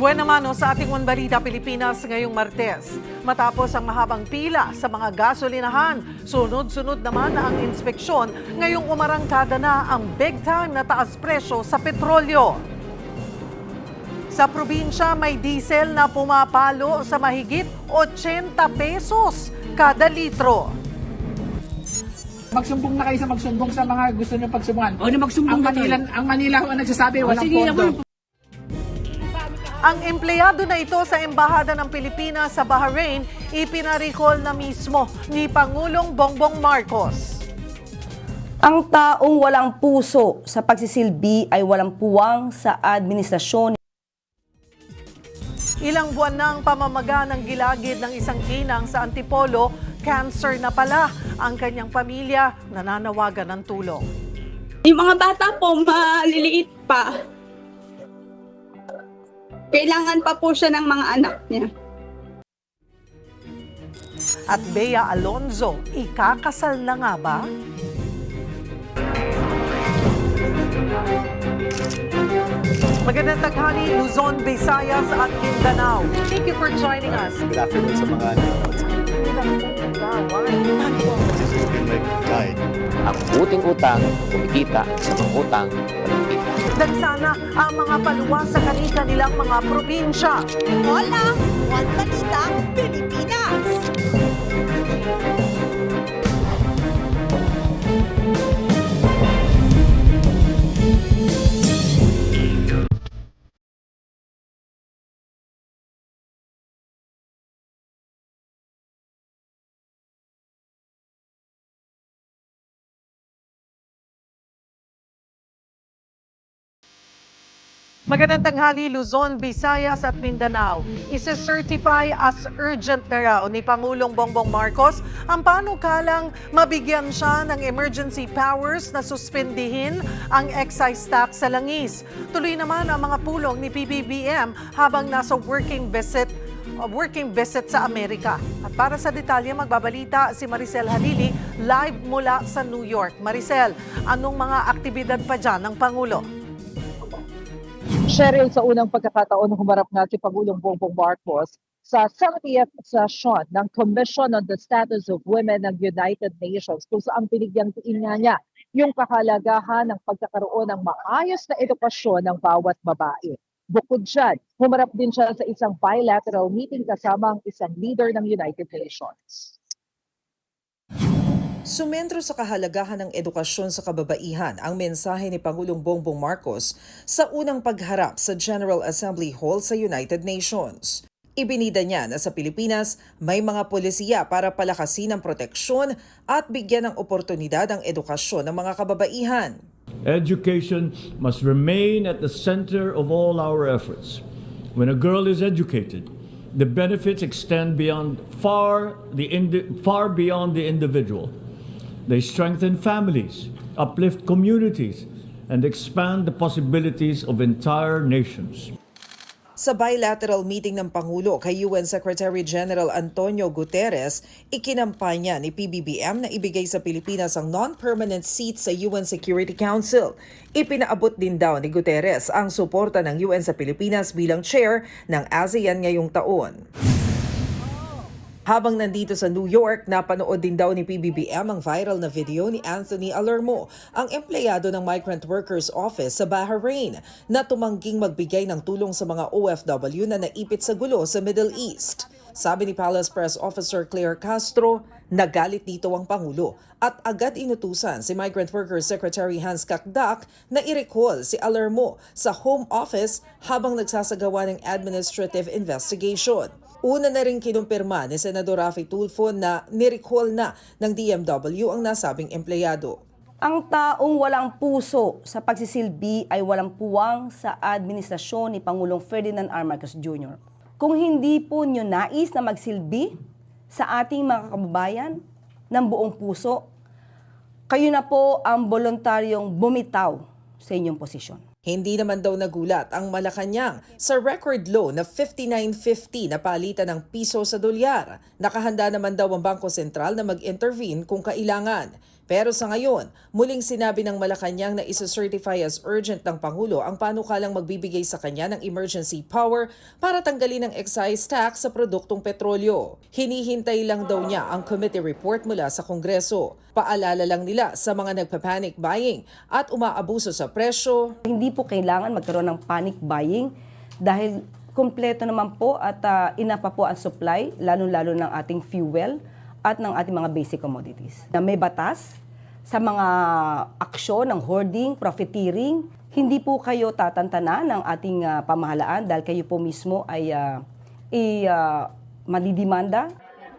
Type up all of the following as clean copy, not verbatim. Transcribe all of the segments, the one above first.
Buena mano sa ating One Balita Pilipinas ngayong Martes. Matapos ang mahabang pila sa mga gasolinahan, sunod-sunod naman ang inspeksyon, ngayong umarangkada na ang big time na taas presyo sa petrolyo. Sa probinsya, may diesel na pumapalo sa mahigit 80 pesos kada litro. Magsumbong na kayo sa magsumbong sa mga gusto nyo pagsumbungan. O, na magsumbong na tayo. Ang Manila ang nagsasabi, walang sige, pondo. Ang empleyado na ito sa Embahada ng Pilipinas sa Bahrain, ipinaricall na mismo ni Pangulong Bongbong Marcos. Ang taong walang puso sa pagsisilbi ay walang puwang sa administrasyon. Ilang buwan ng pamamaga ng gilagid ng isang ginang sa Antipolo, cancer na pala ang kanyang pamilya, nananawagan ng tulong. Yung mga bata po, maliliit pa. Kailangan pa po siya ng mga anak niya. At Bea Alonzo, ikakasal na nga ba? Magandang taghali, Luzon, Visayas at Mindanao. Thank you for joining us. Good afternoon sa mga nanonood sa akin. This has been like died. Ang uting-utang, kumikita sa mga utang, walang kita. Dagsana ang mga paluwa sa kanilang mga probinsya. Hola! One Balita, Pilipinas! Magandang tanghali, Luzon, Visayas at Mindanao. Ise-certify as urgent na raw ni Pangulong Bongbong Marcos ang panukalang mabigyan siya ng emergency powers na suspendihin ang excise tax sa langis. Tuloy naman ang mga pulong ni PBBM habang nasa working visit sa Amerika. At para sa detalye, magbabalita si Maricel Halili live mula sa New York. Maricel, anong mga aktibidad pa dyan ng Pangulo? Cheryl, sa unang pagkakataon, humarap nga si Pangulong Bongbong Marcos sa 70th session ng Commission on the Status of Women ng United Nations kung saan pinigyang tiin niya yung kahalagahan ng pagkakaroon ng maayos na edukasyon ng bawat babae. Bukod dyan, humarap din siya sa isang bilateral meeting kasama ang isang leader ng United Nations. Sumentro sa kahalagahan ng edukasyon sa kababaihan ang mensahe ni Pangulong Bongbong Marcos sa unang pagharap sa General Assembly Hall sa United Nations. Ibinida niya na sa Pilipinas may mga polisiya para palakasin ang proteksyon at bigyan ng oportunidad ang edukasyon ng mga kababaihan. Education must remain at the center of all our efforts. When a girl is educated, the benefits extend far beyond the individual. They strengthen families, uplift communities, and expand the possibilities of entire nations. Sa bilateral meeting ng Pangulo kay UN Secretary General Antonio Guterres, ikinampanya ni PBBM na ibigay sa Pilipinas ang non-permanent seat sa UN Security Council. Ipinaabot din daw ni Guterres ang suporta ng UN sa Pilipinas bilang chair ng ASEAN ngayong taon. Habang nandito sa New York, napanood din daw ni PBBM ang viral na video ni Anthony Alermo, ang empleyado ng Migrant Workers Office sa Bahrain, na tumangging magbigay ng tulong sa mga OFW na naipit sa gulo sa Middle East. Sabi ni Palace Press Officer Claire Castro, nagalit dito ang Pangulo at agad inutusan si Migrant Workers Secretary Hans Kakdak na i-recall si Alermo sa Home Office habang nagsasagawa ng administrative investigation. Una na rin kinumpirma ni Senador Raffy Tulfo na ni-recall na ng DMW ang nasabing empleyado. Ang taong walang puso sa pagsisilbi ay walang puwang sa administrasyon ni Pangulong Ferdinand R. Marcos Jr. Kung hindi po nyo nais na magsilbi sa ating mga kababayan ng buong puso, kayo na po ang voluntaryong bumitaw sa inyong posisyon. Hindi naman daw nagulat ang Malacanang sa record low na 59.50 na palitan ng piso sa dolyar. Nakahanda naman daw ang Bangko Sentral na mag-intervene kung kailangan. Pero sa ngayon, muling sinabi ng Malacanang na isa-certify as urgent ng Pangulo ang panukalang magbibigay sa kanya ng emergency power para tanggalin ang excise tax sa produktong petrolyo. Hinihintay lang daw niya ang committee report mula sa Kongreso. Paalala lang nila sa mga nagpa-panic buying at umaabuso sa presyo. Hindi po kailangan magkaroon ng panic buying dahil kompleto naman po at ina pa po ang supply, lalo-lalo ng ating fuel at ng ating mga basic commodities. Na may batas sa mga aksyon ng hoarding, profiteering, hindi po kayo tatantana ng ating pamahalaan dahil kayo po mismo ay madidimanda.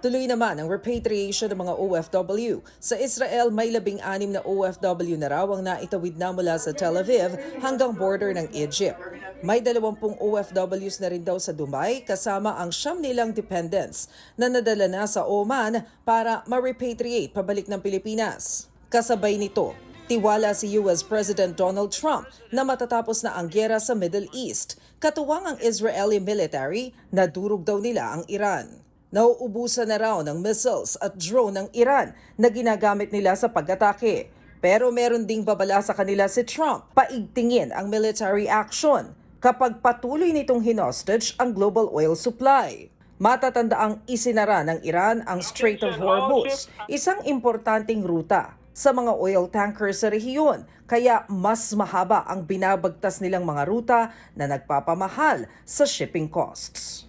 Tuloy naman ang repatriation ng mga OFW. Sa Israel, may 16 na OFW na raw ang naitawid na mula sa Tel Aviv hanggang border ng Egypt. May 20 OFWs na rin daw sa Dubai kasama ang 9 nilang dependents na nadala na sa Oman para ma-repatriate pabalik ng Pilipinas. Kasabay nito, tiwala si US President Donald Trump na matatapos na ang gyera sa Middle East. Katuwang ang Israeli military na durog daw nila ang Iran. Nauubusan na raw ng missiles at drone ng Iran na ginagamit nila sa pag-atake. Pero meron ding babala sa kanila si Trump, paigtingin ang military action kapag patuloy nitong hinostage ang global oil supply. Matatanda ang isinara ng Iran ang Strait of Hormuz, isang importanteng ruta sa mga oil tankers sa rehiyon, kaya mas mahaba ang binabagtas nilang mga ruta na nagpapamahal sa shipping costs.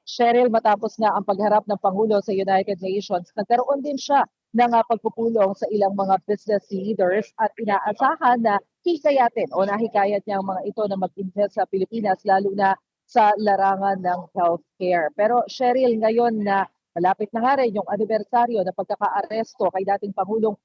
Cheryl, matapos nga ang pagharap ng Pangulo sa United Nations, nagkaroon din siya ng pagpupulong sa ilang mga business leaders at inaasahan na hikayatin o nahikayat niya ang mga ito na mag-invest sa Pilipinas, lalo na sa larangan ng healthcare. Pero Cheryl, ngayon na malapit na nga rin yung anibersaryo na pagkaka-aresto kay dating Pangulong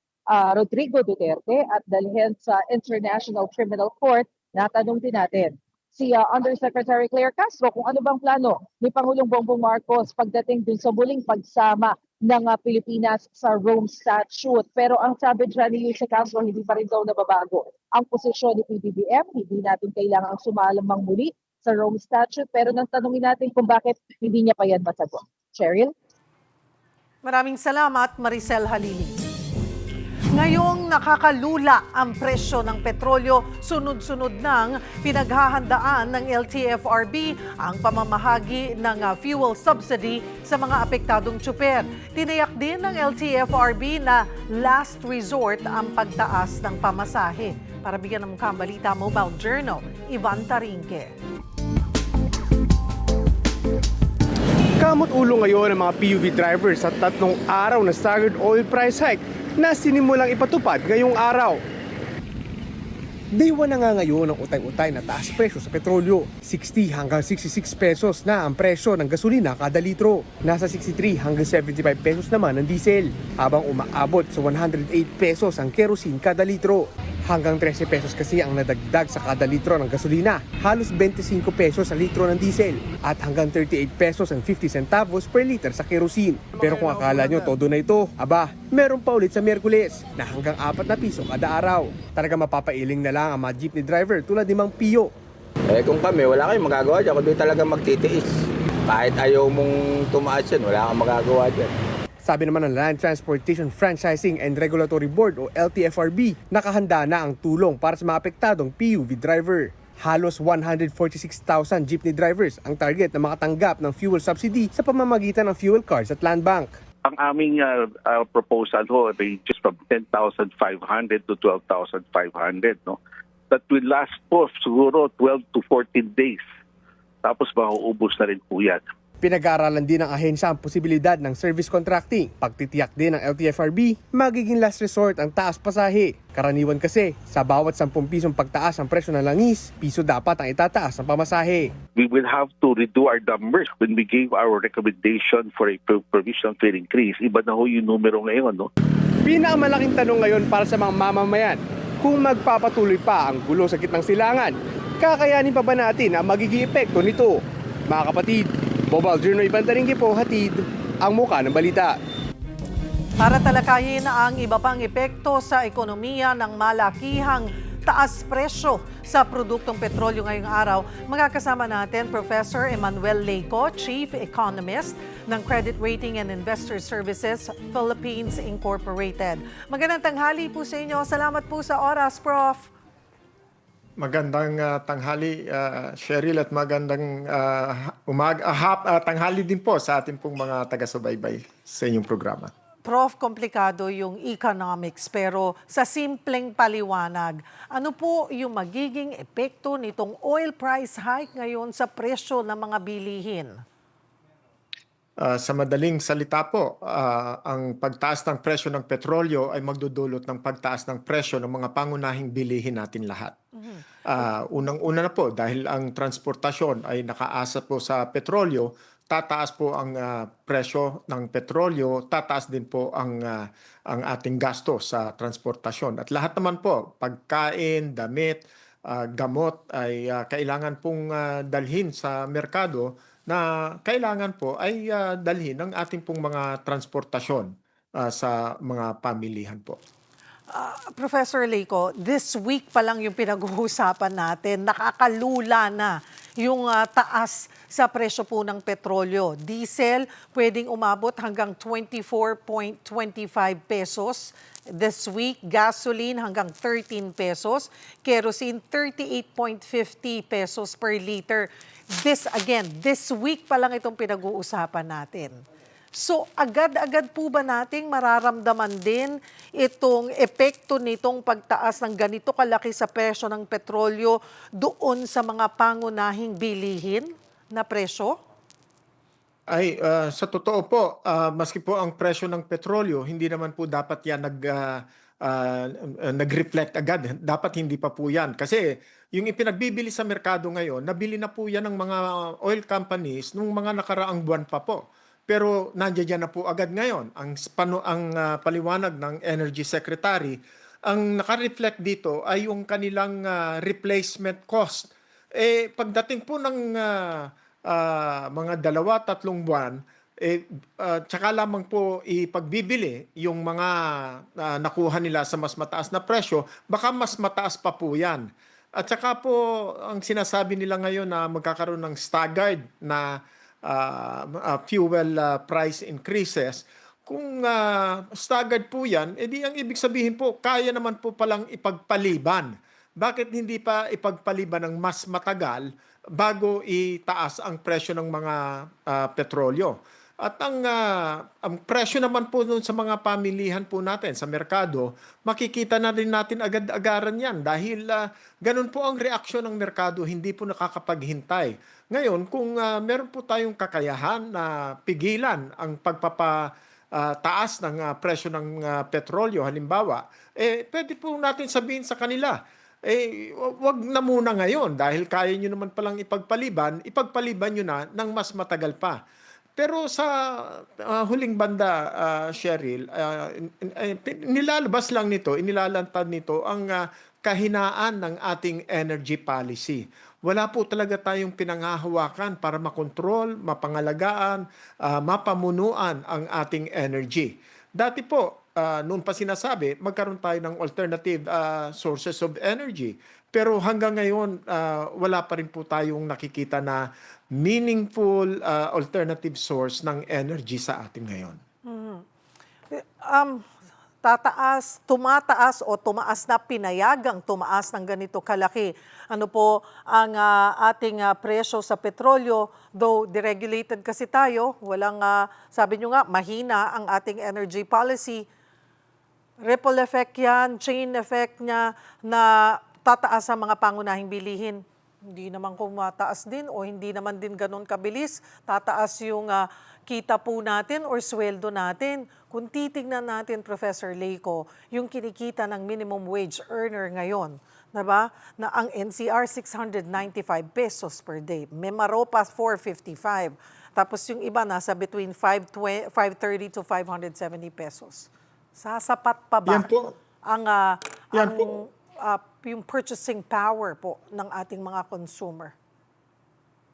Rodrigo Duterte at dalhin sa International Criminal Court, natanong din natin si Undersecretary Claire Castro kung ano bang plano ni Pangulong Bongbong Marcos pagdating dun sa muling pagsama ng Pilipinas sa Rome Statute. Pero ang sabi dyan ni Yusek Castro, hindi pa rin daw nababago ang posisyon ni PBBM. Hindi natin kailangang sumalamang muli sa Rome Statute. Pero nang tanungin natin kung bakit hindi niya pa yan masagot. Cheryl? Maraming salamat, Maricel Halili. Ngayong nakakalula ang presyo ng petrolyo, sunod-sunod nang pinaghahandaan ng LTFRB ang pamamahagi ng fuel subsidy sa mga apektadong tsuper. Tiniyak din ng LTFRB na last resort ang pagtaas ng pamasahe. Para bigyan ng mukhang balita, Mobile Journal, Ivan Tarinque. Kamot ulo ngayon ang mga PUV drivers sa 3 araw na staggered oil price hike na sinimulang ipatupad ngayong araw. Day 1 na nga ngayon ang utay-utay na taas presyo sa petrolyo. 60 hanggang 66 pesos na ang presyo ng gasolina kada litro. Nasa 63 hanggang 75 pesos naman ang diesel, habang umaabot sa 108 pesos ang kerosene kada litro. Hanggang 13 pesos kasi ang nadagdag sa kada litro ng gasolina, halos 25 pesos sa litro ng diesel, at hanggang 38 pesos and 50 centavos per liter sa kerosene. Pero kung akala nyo todo na ito, aba, meron pa ulit sa Miyerkules na hanggang 4 na piso kada araw. Talaga mapapailing na lang ang mga jeepney driver tulad ni Mang Pio. Kung kami, wala kayong magagawa dyan, kundi talaga magtitiis. Kahit ayaw mong tumaas yan, wala kang magagawa dyan. Sabi naman ng Land Transportation Franchising and Regulatory Board o LTFRB, nakahanda na ang tulong para sa mga apektadong PUV driver. Halos 146,000 jeepney drivers ang target na makatanggap ng fuel subsidy sa pamamagitan ng fuel cards at land bank. Ang aming proposal ho, ranges from 10,500 to 12,500. No? That will last po siguro 12 to 14 days. Tapos mauubos na rin po yan. Pinag-aaralan din ng ahensya ang posibilidad ng service contracting. Pagtitiyak din ng LTFRB, magiging last resort ang taas pasahe. Karaniwan kasi, sa bawat 10 pisong pagtaas ang presyo ng langis, piso dapat ang itataas ng pamasahe. We will have to redo our numbers when we gave our recommendation for a provisional fare increase. Iba na ho yung numero ngayon. No? Pinakamalaking tanong ngayon para sa mga mamamayan, kung magpapatuloy pa ang gulo sa gitnang silangan, kakayanin pa ba natin ang magiging epekto nito? Mga kapatid, Mobile Journal, Ivan Tarinque po, hatid ang muka ng balita. Para talakayin ang iba pang epekto sa ekonomiya ng malakihang taas presyo sa produktong petrolyo ngayong araw. Magkakasama natin Professor Emmanuel Leyco, Chief Economist ng Credit Rating and Investor Services Philippines Incorporated. Magandang tanghali po sa inyo. Salamat po sa oras, Prof. Magandang tanghali, Cheryl, at magandang tanghali din po sa ating pong mga taga-subaybay sa inyong programa. Prof, komplikado yung economics pero sa simpleng paliwanag, ano po yung magiging epekto nitong oil price hike ngayon sa presyo ng mga bilihin? Sa madaling salita po, ang pagtaas ng presyo ng petrolyo ay magdudulot ng pagtaas ng presyo ng mga pangunahing bilihin natin lahat. Unang-una na po, dahil ang transportasyon ay nakaasa po sa petrolyo, tataas po ang presyo ng petrolyo, tataas din po ang ating gasto sa transportasyon. At lahat naman po, pagkain, damit, gamot ay kailangan pong dalhin sa merkado na kailangan po ay dalhin ng ating pong mga transportasyon sa mga pamilihan po. Professor Leyco, this week pa lang yung pinag-uusapan natin, nakakalula na yung taas sa presyo po ng petrolyo. Diesel pwedeng umabot hanggang 24.25 pesos. This week, gasoline hanggang 13 pesos. Kerosene, 38.50 pesos per liter. This week pa lang itong pinag-uusapan natin. So, agad-agad po ba nating mararamdaman din itong epekto nitong pagtaas ng ganito kalaki sa presyo ng petrolyo doon sa mga pangunahing bilihin na presyo? Sa totoo po, maski po ang presyo ng petrolyo, hindi naman po dapat yan nag-reflect agad. Dapat hindi pa po yan. Kasi yung ipinagbibili sa merkado ngayon, nabili na po yan ng mga oil companies nung mga nakaraang buwan pa po. Pero nandiyan na po agad ngayon. Ang paliwanag ng Energy Secretary, ang naka-reflect dito ay yung kanilang replacement cost. Pagdating po ng mga 2-3 buwan, tsaka lamang po ipagbibili yung mga nakuha nila sa mas mataas na presyo, baka mas mataas pa po yan. At saka po, ang sinasabi nila ngayon na magkakaroon ng staggered na fuel price increases. Kung staggered po yan, edi ang ibig sabihin po, kaya naman po palang ipagpaliban. Bakit hindi pa ipagpaliban ng mas matagal bago itaas ang presyo ng mga petrolyo? At ang presyo naman po dun sa mga pamilihan po natin sa merkado, makikita na rin natin agad-agaran yan dahil ganun po ang reaksyon ng merkado, hindi po nakakapaghintay. Ngayon, kung meron po tayong kakayahan na pigilan ang pagpapataas ng presyo ng petrolyo, halimbawa, pwede po natin sabihin sa kanila, wag na muna ngayon dahil kaya nyo naman palang ipagpaliban nyo na ng mas matagal pa. Pero sa huling banda, Cheryl, inilalantad nito ang kahinaan ng ating energy policy. Wala po talaga tayong pinanghahawakan para makontrol, mapangalagaan, mapamunuan ang ating energy. Dati po, noon pa sinasabi, magkaroon tayo ng alternative sources of energy. Pero hanggang ngayon, wala pa rin po tayong nakikita na meaningful alternative source ng energy sa atin ngayon. Tumataas o tumaas na pinayagang tumaas ng ganito kalaki. Ano po ang ating presyo sa petrolyo? Though deregulated kasi tayo, walang, sabi nyo nga, mahina ang ating energy policy. Ripple effect yan, chain effect niya na tataas ang mga pangunahing bilihin. Hindi naman kung mataas din o hindi naman din ganun kabilis, tataas yung kita po natin or sweldo natin. Kung titignan natin, Professor Leyco, yung kinikita ng minimum wage earner ngayon, diba? Na ang NCR 695 pesos per day, Memaropa 455. Tapos yung iba nasa between 530 to 570 pesos. Sasapat pa ba Yan po. Yung purchasing power po ng ating mga consumer?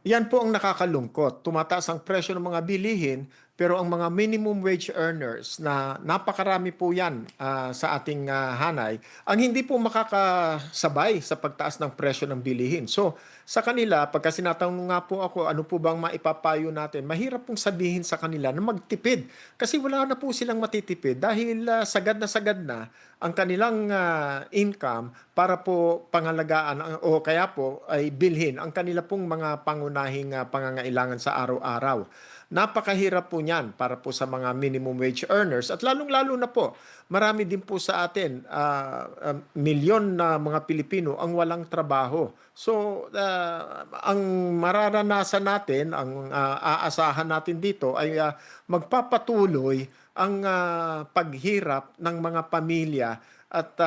Yan po ang nakakalungkot. Tumataas ang presyo ng mga bilihin, Pero ang mga minimum wage earners na napakarami po yan sa ating hanay, ang hindi po makakasabay sa pagtaas ng presyo ng bilihin. So sa kanila, pagka sinatanong nga po ako, ano po bang maipapayo natin, mahirap pong sabihin sa kanila na magtipid. Kasi wala na po silang matitipid dahil sagad na ang kanilang income para po pangalagaan o kaya po ay bilhin ang kanila pong mga pangunahing pangangailangan sa araw-araw. Napakahirap po niyan para po sa mga minimum wage earners at lalong-lalo na po, marami din po sa atin, milyon na mga Pilipino ang walang trabaho. So, ang mararanasan natin, ang aasahan natin dito ay magpapatuloy ang paghirap ng mga pamilya at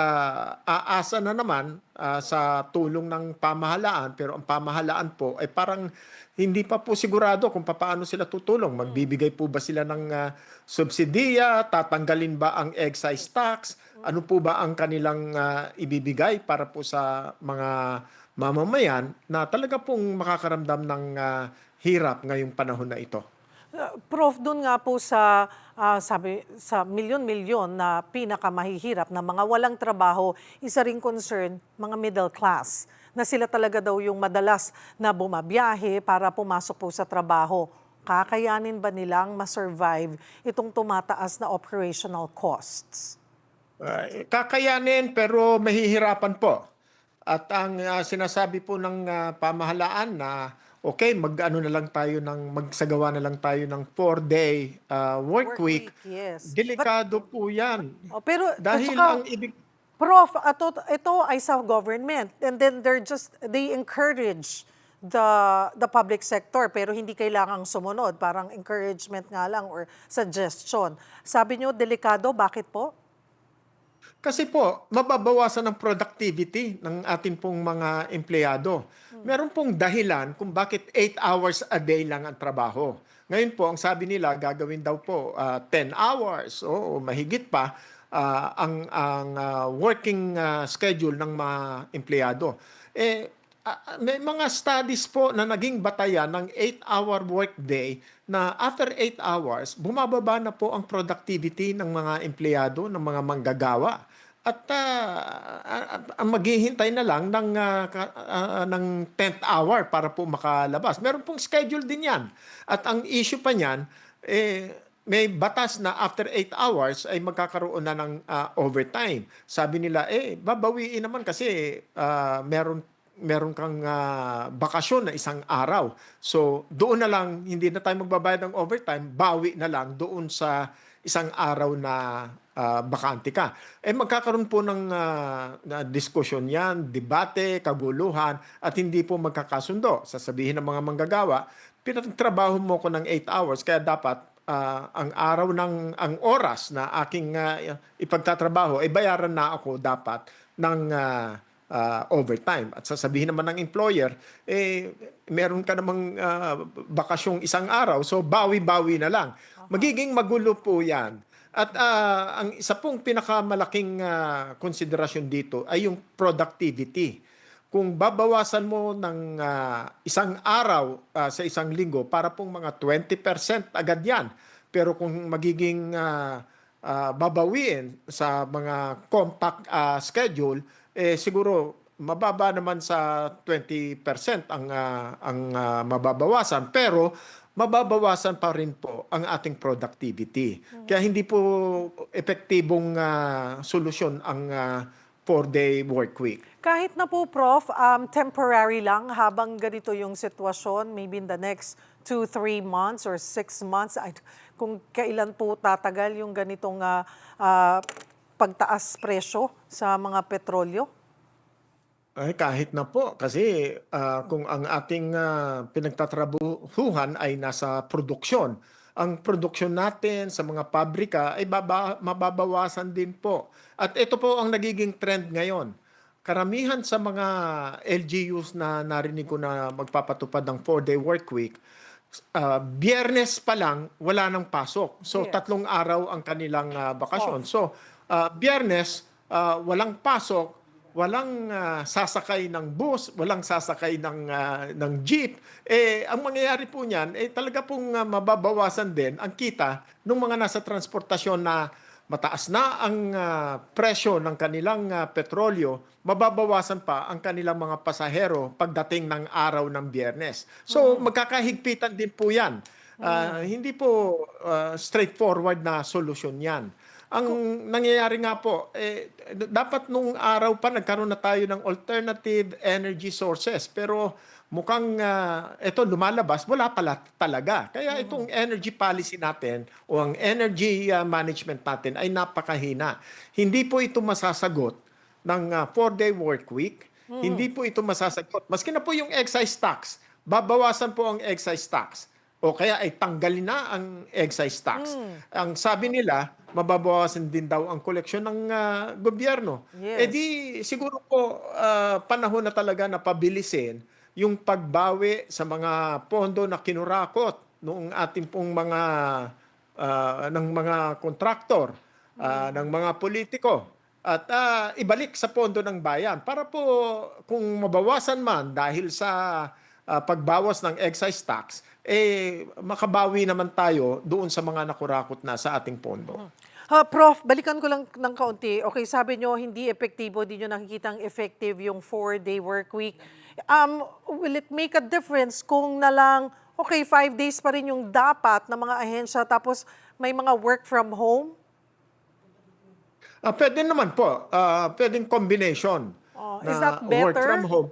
aasa na naman sa tulong ng pamahalaan, pero ang pamahalaan po ay parang hindi pa po sigurado kung paano sila tutulong. Magbibigay po ba sila ng subsidiya? Tatanggalin ba ang excise tax? Ano po ba ang kanilang ibibigay para po sa mga mamamayan na talaga pong makakaramdam ng hirap ngayong panahon na ito? Prof, doon nga po sa sabi sa milyon-milyon na pinakamahihirap na mga walang trabaho, isa ring concern mga middle class na sila talaga daw yung madalas na bumabiyahe para pumasok po sa trabaho. Kakayanin ba nilang ma-survive itong tumataas na operational costs? Kakayanin pero mahihirapan po. At ang sinasabi po ng pamahalaan na okay, magsagawa na lang tayo ng 4-day work week. Yes. Delikado po 'yan. Pero Dahil at saka, ang ibig Prof, ito ay sa government and then they encourage the public sector pero hindi kailangang sumunod, parang encouragement nga lang or suggestion. Sabi niyo delikado, bakit po? Kasi po, mababawasan ang productivity ng ating pong mga empleyado. Meron pong dahilan kung bakit 8 hours a day lang ang trabaho. Ngayon po, ang sabi nila, gagawin daw po 10 hours o mahigit pa ang working schedule ng mga empleyado. May mga studies po na naging batayan ng 8-hour workday na after 8 hours, bumababa na po ang productivity ng mga empleyado, ng mga manggagawa. At maghihintay na lang ng 10th hour para po makalabas. Meron pong schedule din yan. At ang issue pa niyan, may batas na after 8 hours ay magkakaroon na ng overtime. Sabi nila, babawiin naman kasi meron kang bakasyon na isang araw. So doon na lang, hindi na tayo magbabayad ng overtime, bawi na lang doon sa isang araw na bakante ka. Magkakaroon po ng diskusyon yan, debate, kaguluhan, at hindi po magkakasundo. Sasabihin ng mga manggagawa, pinagtrabaho mo ko ng 8 hours, kaya dapat ang oras na aking ipagtatrabaho, bayaran na ako dapat ng overtime. At sasabihin naman ng employer, meron ka namang bakasyong isang araw, so bawi-bawi na lang. Magiging magulo po yan. At ang isa pong pinakamalaking konsiderasyon dito ay yung productivity. Kung babawasan mo ng isang araw sa isang linggo, para pong mga 20% agad yan. Pero kung magiging babawiin sa mga compact schedule, siguro mababa naman sa 20% ang mababawasan. Pero mababawasan pa rin po ang ating productivity. Kaya hindi po epektibong solusyon ang 4-day work week. Kahit na po, Prof, temporary lang habang ganito yung sitwasyon, maybe in the next 2-3 months or 6 months, kung kailan po tatagal yung ganitong pagtaas presyo sa mga petrolyo? Kahit na po, kasi kung ang ating pinagtatrabuhuhan ay nasa produksyon, ang produksyon natin sa mga pabrika ay mababawasan din po. At ito po ang nagiging trend ngayon. Karamihan sa mga LGUs na narinig ko na magpapatupad ng 4-day work week, Biyernes pa lang wala nang pasok. So 3 araw ang kanilang bakasyon. So Biyernes walang pasok, walang sasakay ng bus, walang sasakay ng jeep, ang mangyayari po niyan, talaga pong mababawasan din ang kita ng mga nasa transportasyon na mataas na ang presyo ng kanilang petrolyo, mababawasan pa ang kanilang mga pasahero pagdating ng araw ng Biyernes. So magkakahigpitan din po yan. Hindi po straightforward na solusyon yan. Ang nangyayari nga po, dapat nung araw pa nagkaroon na tayo ng alternative energy sources. Pero mukhang ito lumalabas, wala pala talaga. Kaya itong energy policy natin o ang energy management natin ay napakahina. Hindi po ito masasagot ng 4-day work week. Hindi po ito masasagot. Maski na po yung excise tax, babawasan po ang excise tax. O kaya ay tanggalin na ang excise tax. Ang sabi nila, mababawasan din daw ang koleksyon ng gobyerno. Yes. Di siguro po panahon na talaga na pabilisin yung pagbawi sa mga pondo na kinurakot noong ating pong mga ng mga kontraktor, ng mga politiko. At ibalik sa pondo ng bayan para po kung mabawasan man dahil sa pagbawas ng excise tax, makabawi naman tayo doon sa mga nakurakot na sa ating pondo. Prof, balikan ko lang ng kaunti. Okay, sabi nyo, hindi epektibo, di nyo nakikitang effective yung 4-day work week. Will it make a difference kung na lang, okay, 5 days pa rin yung dapat ng mga ahensya, tapos may mga work from home? Pwede naman po. Pwedeng combination Is na that better? work from home.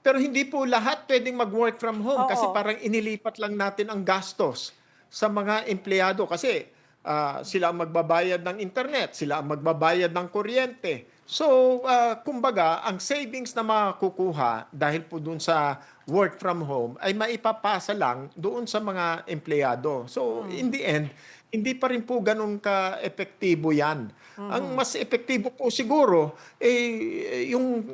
Pero hindi po lahat pwedeng mag-work from home kasi parang inilipat lang natin ang gastos sa mga empleyado kasi sila ang magbabayad ng internet, sila ang magbabayad ng kuryente. So, kumbaga, ang savings na makukuha dahil po dun sa work from home ay maipapasa lang doon sa mga empleyado. So, in the end, hindi pa rin po ganun ka-epektibo yan. Ang mas epektibo po siguro, yung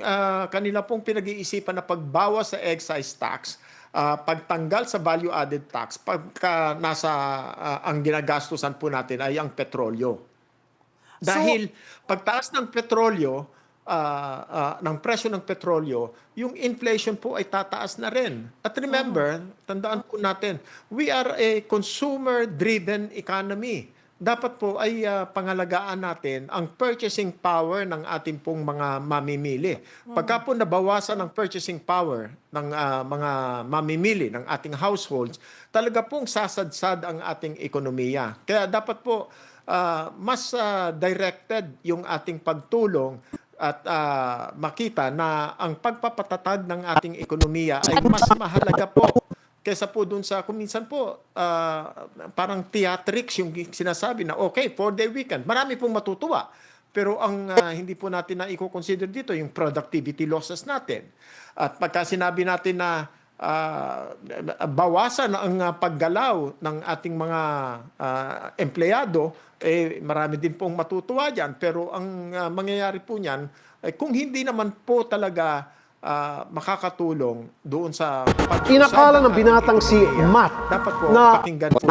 kanila pong pinag-iisipan na pagbawas sa excise tax, pagtanggal sa value-added tax, pagka nasa ang ginagastusan po natin ay ang petrolyo. Dahil pagtaas ng petrolyo, ng presyo ng petrolyo, yung inflation po ay tataas na rin. At remember, tandaan po natin, we are a consumer-driven economy. Dapat po ay pangalagaan natin ang purchasing power ng ating pong mga mamimili. Pagka po nabawasan ang purchasing power ng mga mamimili ng ating households, talaga pong sasadsad ang ating ekonomiya. Kaya dapat po mas directed yung ating pagtulong at makita na ang pagpapatatag ng ating ekonomiya ay mas mahalaga po kaysa po dun sa, kung minsan po, parang theatrics yung sinasabi na, okay, 4-day weekend. Marami pong matutuwa. Pero ang hindi po natin na i-consider dito, yung productivity losses natin. At pagka sinabi natin na bawasan ang paggalaw ng ating mga empleyado, marami din pong matutuwa dyan. Pero ang mangyayari po niyan, kung hindi naman po talaga makakatulong doon sa Inakala ng binatang si Matt dapat po na pakinggan po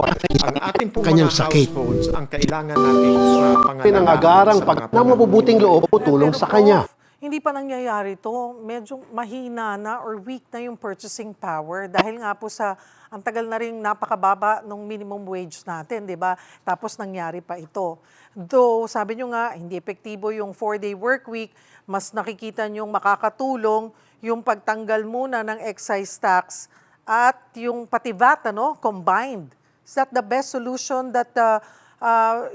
natin ang ating po kanyang mga sakit. households, ang kailangan nating pangalagaan pinangagarang sa pag mga na mabubuting loob o tulong Pero sa kanya. Prof, hindi pa nangyayari to. Medyo mahina na or weak na yung purchasing power dahil nga po sa ang tagal na rin napakababa ng minimum wage natin, di ba? Tapos nangyari pa ito. Though, sabi nyo nga, hindi epektibo yung 4-day work week, mas nakikita nyong makakatulong yung pagtanggal muna ng excise tax at yung pati VAT, combined. Is that the best solution that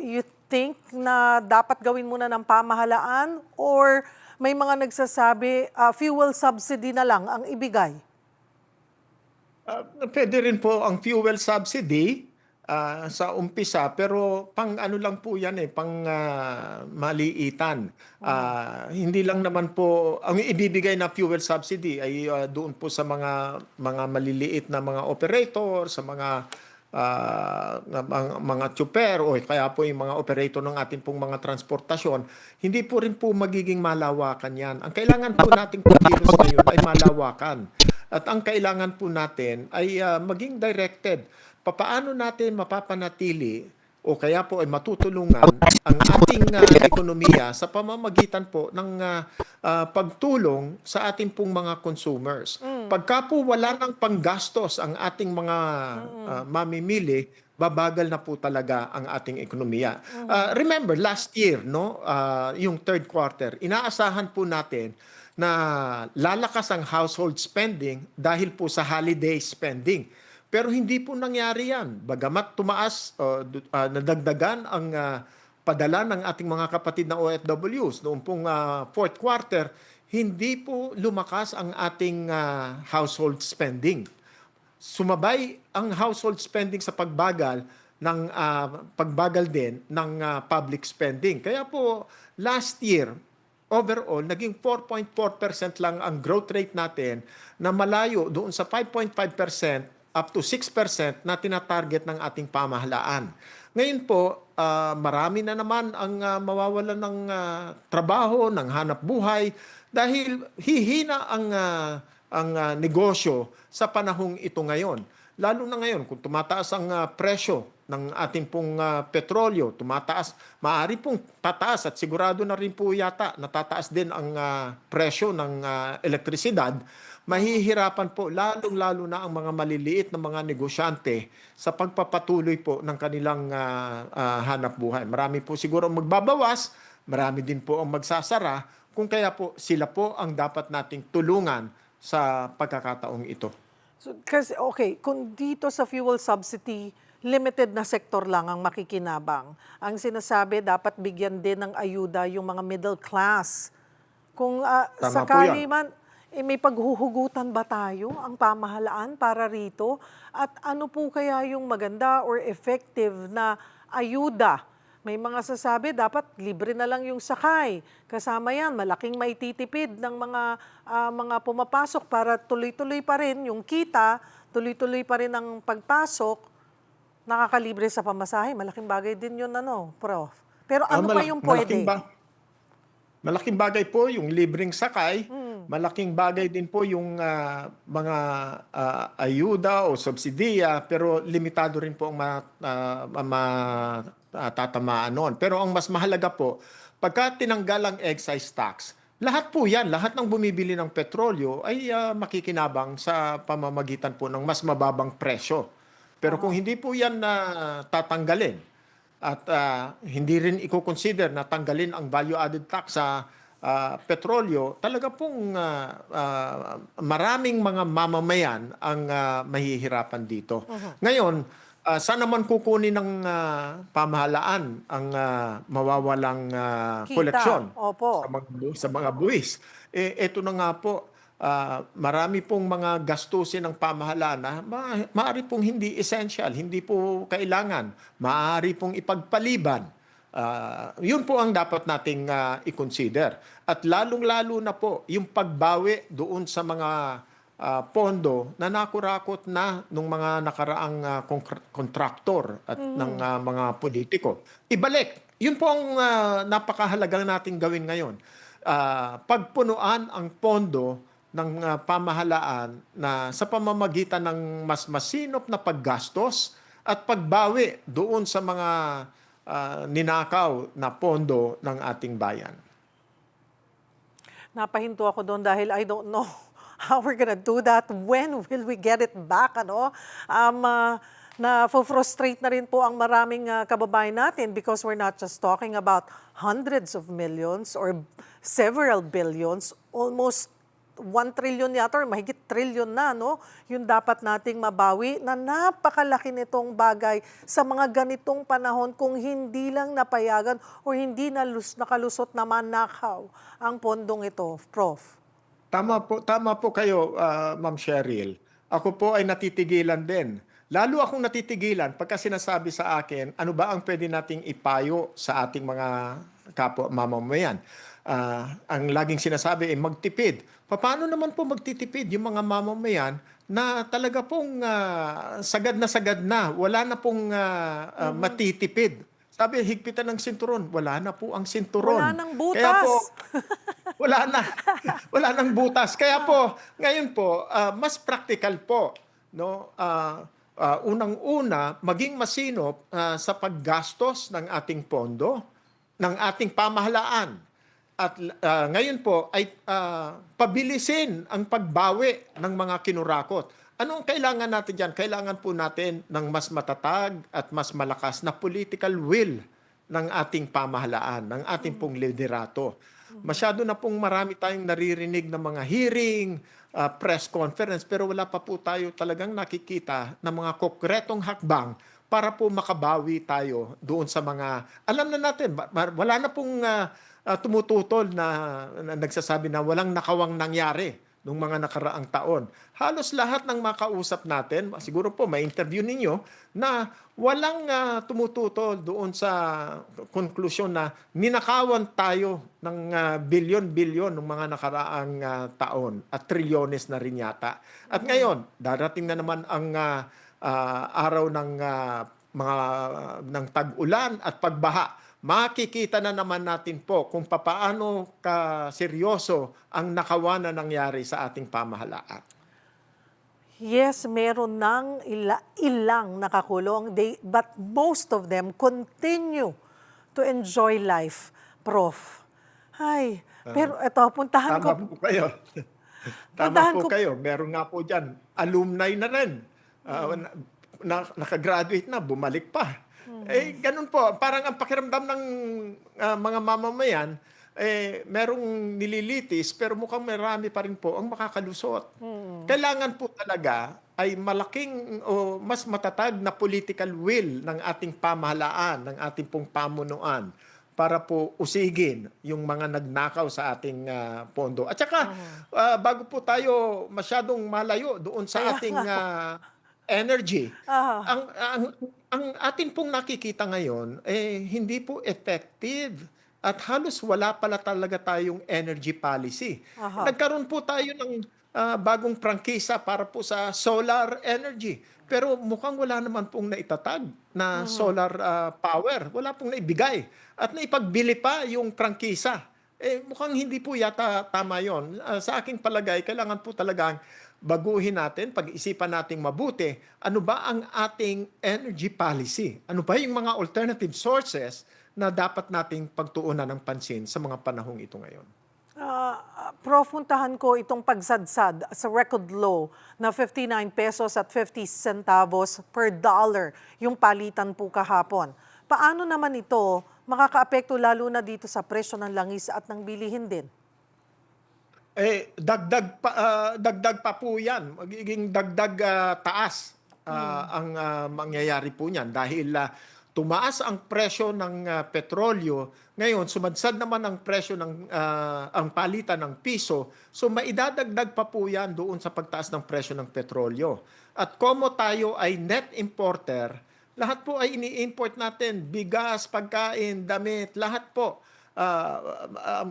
you think na dapat gawin muna ng pamahalaan? Or may mga nagsasabi, fuel subsidy na lang ang ibigay? Pwede rin po ang fuel subsidy sa umpisa, pero pang ano lang po yan pang maliitan. Hindi lang naman po, ang ibibigay na fuel subsidy ay doon po sa mga maliliit na mga operator, sa mga tsuper o kaya po yung mga operator ng ating pong mga transportasyon, hindi po rin po magiging malawakan yan. Ang kailangan po nating pagkilos ngayon ay malawakan. At ang kailangan po natin ay maging directed. Papaano natin mapapanatili o kaya po ay matutulungan ang ating ekonomiya sa pamamagitan po ng pagtulong sa ating pong mga consumers. Pagka po wala ng panggastos ang ating mga mamimili, babagal na po talaga ang ating ekonomiya. Remember, last year, no, yung third quarter, inaasahan po natin na lalakas ang household spending dahil po sa holiday spending. Pero hindi po nangyari yan. Bagamat tumaas, nadagdagan ang padala ng ating mga kapatid na OFWs noong pong fourth quarter, hindi po lumakas ang ating household spending. Sumabay ang household spending sa pagbagal din ng public spending. Kaya po last year, overall, naging 4.4% lang ang growth rate natin na malayo doon sa 5.5% up to 6% na tinatarget ng ating pamahalaan. Ngayon po, marami na naman ang mawawalan ng trabaho, ng hanap buhay dahil hihina ang negosyo sa panahong ito ngayon. Lalo na ngayon, kung tumataas ang presyo ng ating pong petrolyo, maaari pong tataas at sigurado na rin po yata natataas din ang presyo ng elektrisidad, mahihirapan po lalong-lalo na ang mga maliliit na mga negosyante sa pagpapatuloy po ng kanilang hanap buhay. Marami po siguro ang magbabawas, marami din po ang magsasara, kung kaya po sila po ang dapat nating tulungan sa pagkakataong ito. So, kasi, okay, kung dito sa fuel subsidy, limited na sektor lang ang makikinabang. Ang sinasabi, dapat bigyan din ng ayuda yung mga middle class. Kung sakali man, may paghuhugutan ba tayo ang pamahalaan para rito? At ano po kaya yung maganda or effective na ayuda? May mga sasabi, dapat libre na lang yung sakay. Kasama yan, malaking maititipid ng mga pumapasok para tuloy-tuloy pa rin yung kita, tuloy-tuloy pa rin ang pagpasok, nakakalibre sa pamasahe. Malaking bagay din yun, Prof. Pero ano pa yung pwede? Malaking bagay po yung libreng sakay. Malaking bagay din po yung mga ayuda o subsidiya, pero limitado rin po ang tatamaan noon. Pero ang mas mahalaga po, pagka tinanggal ang excise tax, lahat po yan, lahat ng bumibili ng petrolyo ay makikinabang sa pamamagitan po ng mas mababang presyo. Pero kung hindi po yan tatanggalin at hindi rin i-consider na tanggalin ang value-added tax sa petrolyo, talaga pong maraming mga mamamayan ang mahihirapan dito. Ngayon, saan naman kukunin ng pamahalaan ang mawawalang koleksyon sa mga buwis? Ito na nga po, marami pong mga gastusin ng pamahalaan na maaari pong hindi essential, hindi po kailangan, maaari pong ipagpaliban. Yun po ang dapat nating i-consider. At lalong-lalo na po yung pagbawi doon sa mga pondo na nakurakot na ng mga nakaraang kontraktor at ng mga politiko. Ibalik. Yun po ang napakahalagang nating gawin ngayon. Pagpunuan ang pondo ng pamahalaan na sa pamamagitan ng mas masinop na paggastos at pagbawi doon sa mga ninakaw na pondo ng ating bayan. Napahinto ako doon dahil I don't know how we're gonna do that. When will we get it back? Na-frustrate na rin po ang maraming kababayan natin because we're not just talking about hundreds of millions or several billions, almost 1 trillion yata or mahigit trillion na, yung dapat nating mabawi na napakalaki nitong bagay sa mga ganitong panahon kung hindi lang napayagan o hindi nakalusot na manakaw ang pondong ito, Prof. Tama po kayo, Ma'am Cheryl. Ako po ay natitigilan din. Lalo akong natitigilan pagka sinasabi sa akin, ano ba ang pwede nating ipayo sa ating mga kapwa mamamayan. Ang laging sinasabi ay magtipid. Paano naman po magtitipid yung mga mamamayan na talaga pong sagad na, wala na pong matitipid. Sabi, higpitan ng sinturon. Wala na po ang sinturon. Wala nang butas. Kaya po, wala nang butas. Kaya po, ngayon po, mas practical po. No? unang-una, maging masinop sa paggastos ng ating pondo, ng ating pamahalaan. At ngayon po ay pabilisin ang pagbawi ng mga kinurakot. Ano ang kailangan natin dyan? Kailangan po natin ng mas matatag at mas malakas na political will ng ating pamahalaan, ng ating pong liderato. Masyado na pong marami tayong naririnig ng mga hearing, press conference, pero wala pa po tayo talagang nakikita ng mga konkretong hakbang para po makabawi tayo doon sa mga, alam na natin, wala na pong tumututol na nagsasabi na walang nakawang nangyari nung mga nakaraang taon. Halos lahat ng makausap natin, siguro po may interview ninyo, na walang tumututol doon sa konklusyon na ninakawan tayo ng bilyon-bilyon ng mga nakaraang taon at trilyones na rin yata. At ngayon, darating na naman ang araw ng ng tag-ulan at pagbaha. Makikita na naman natin po kung papaano seryoso ang nakawan na nangyari sa ating pamahalaan. Yes, meron ng ilang nakakulong, but most of them continue to enjoy life, Prof. Ay, pero ito, puntahan ko. Tama po kayo. Tama po kayo. Meron nga po dyan, alumni na rin. Nakagraduate na, bumalik pa. Ganun po. Parang ang pakiramdam ng mga mamamayan, merong nililitis, pero mukhang marami pa rin po ang makakalusot. Kailangan po talaga ay malaking o mas matatag na political will ng ating pamahalaan, ng ating pong pamunuan para po usigin yung mga nagnakaw sa ating pondo. At saka, bago po tayo masyadong malayo doon sa ating energy, ang atin pong nakikita ngayon, hindi po effective at halos wala pala talaga tayong energy policy. Nagkaroon po tayo ng bagong prangkisa para po sa solar energy. Pero mukhang wala naman pong naitatag na solar power. Wala pong naibigay. At naipagbili pa yung prangkisa. Mukhang hindi po yata tama yon. Sa aking palagay, kailangan po talagang baguhin natin, pag-isipan nating mabuti, ano ba ang ating energy policy? Ano ba yung mga alternative sources na dapat nating pagtuunan ng pansin sa mga panahong ito ngayon? Prof, puntahan ko itong pagsadsad sa record low na 59 pesos at 50 centavos per dollar yung palitan po kahapon. Paano naman ito makakaapekto lalo na dito sa presyo ng langis at ng bilihin din? Dagdag pa po yan. Magiging dagdag taas ang mangyayari po niyan dahil tumaas ang presyo ng petrolyo. Ngayon, sumadsad naman ang presyo ng ang palitan ng piso. So maidadagdag pa po yan doon sa pagtaas ng presyo ng petrolyo. At como tayo ay net importer, lahat po ay ini-import natin. Bigas, pagkain, damit, lahat po.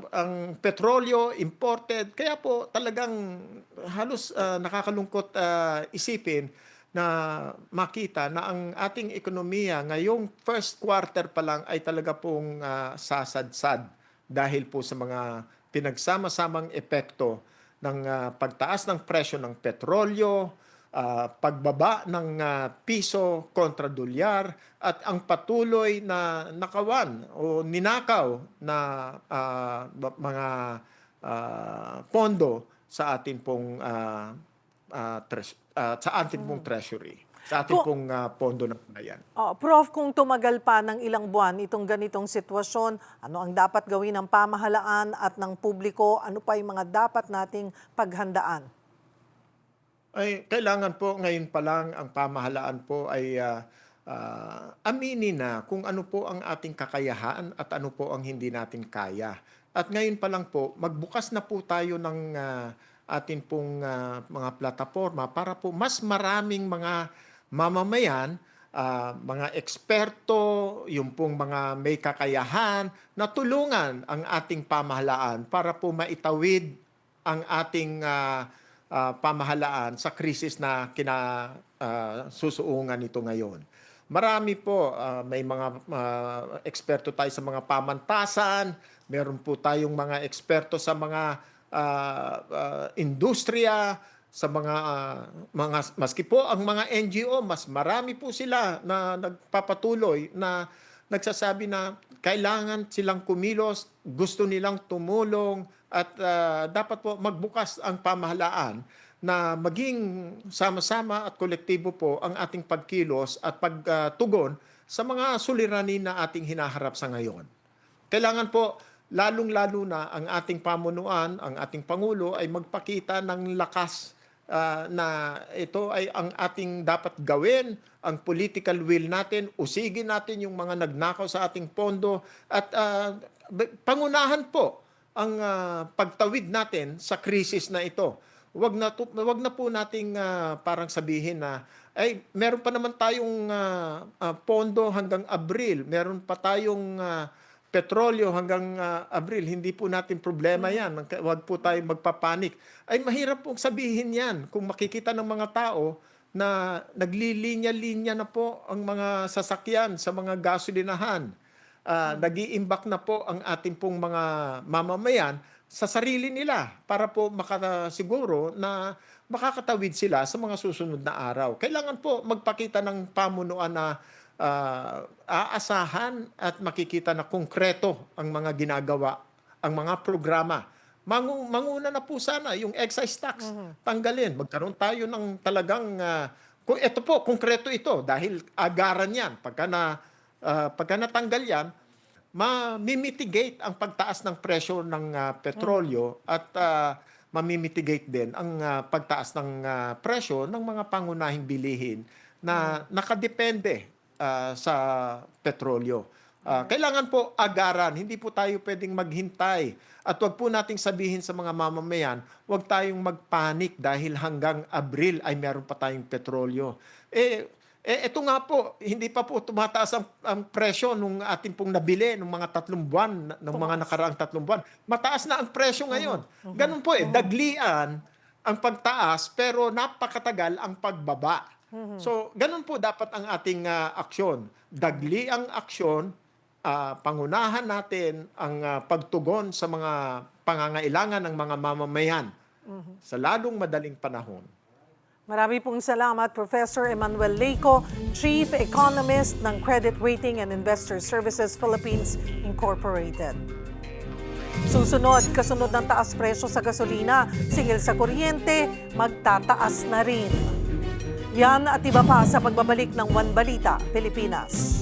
Ang petrolyo imported, kaya po talagang halos nakakalungkot isipin na makita na ang ating ekonomiya ngayong first quarter pa lang ay talaga pong sasadsad dahil po sa mga pinagsama-samang epekto ng pagtaas ng presyo ng petrolyo, pagbaba ng piso kontra dolyar at ang patuloy na nakawan o ninakaw na mga pondo sa ating pong treasury, sa ating pong pondo ng bayan. Prof, kung tumagal pa ng ilang buwan itong ganitong sitwasyon, ano ang dapat gawin ng pamahalaan at ng publiko? Ano pa yung mga dapat nating paghandaan? Kailangan po ngayon pa lang ang pamahalaan po ay aminin na kung ano po ang ating kakayahan at ano po ang hindi natin kaya. At ngayon pa lang po, magbukas na po tayo ng atin pong mga plataforma para po mas maraming mga mamamayan, mga eksperto, yung pong mga may kakayahan na tulungan ang ating pamahalaan para po maitawid ang ating pamahalaan sa krisis na kinasusuungan nito ngayon. Marami po, may mga eksperto tayo sa mga pamantasan, meron po tayong mga eksperto sa mga industriya, sa maski po ang mga NGO, mas marami po sila na nagpapatuloy na nagsasabi na kailangan silang kumilos, gusto nilang tumulong at dapat po magbukas ang pamahalaan na maging sama-sama at kolektibo po ang ating pagkilos at pagtugon sa mga suliranin na ating hinaharap sa ngayon. Kailangan po lalong-lalo na ang ating pamunuan, ang ating Pangulo ay magpakita ng lakas na ito ay ang ating dapat gawin, ang political will natin, usigin natin yung mga nagnakaw sa ating pondo at pangunahan po ang pagtawid natin sa krisis na ito. Wag na po nating parang sabihin na ay meron pa naman tayong pondo hanggang Abril, meron pa tayong petrolyo hanggang Abril, hindi po natin problema yan. Huwag po tayo magpapanik. Ay mahirap pong sabihin yan kung makikita ng mga tao na naglilinya-linya na po ang mga sasakyan sa mga gasolinahan. Nag-iimbak na po ang ating pong mga mamamayan sa sarili nila para po makasiguro na makakatawid sila sa mga susunod na araw. Kailangan po magpakita ng pamunuan na aasahan at makikita na konkreto ang mga ginagawa, ang mga programa. Manguna na po sana yung excise tax, tanggalin. Magkaroon tayo ng talagang, ito po, konkreto ito dahil agaran yan. Pagka natanggal yan, mamimitigate ang pagtaas ng presyo ng petrolyo at mamimitigate din ang pagtaas ng presyo ng mga pangunahing bilihin na nakadepende sa petrolyo. Kailangan po agaran, hindi po tayo pwedeng maghintay. At wag po nating sabihin sa mga mamamayan, wag tayong magpanik dahil hanggang Abril ay meron pa tayong petrolyo. Ito nga po, hindi pa po tumataas ang presyo nung ating pong nabili nung mga 3 buwan, nung mga nakaraang 3 buwan. Mataas na ang presyo ngayon. Ganun po daglian ang pagtaas pero napakatagal ang pagbaba. So, ganun po dapat ang ating aksyon. Dagli ang aksyon, pangunahan natin ang pagtugon sa mga pangangailangan ng mga mamamayan sa lalong madaling panahon. Marami pong salamat, Professor Emmanuel Leyco, Chief Economist ng Credit Rating and Investor Services Philippines Incorporated. Susunod, kasunod ng taas presyo sa gasolina, singil sa kuryente, magtataas na rin. Yan at iba pa sa pagbabalik ng One Balita, Pilipinas.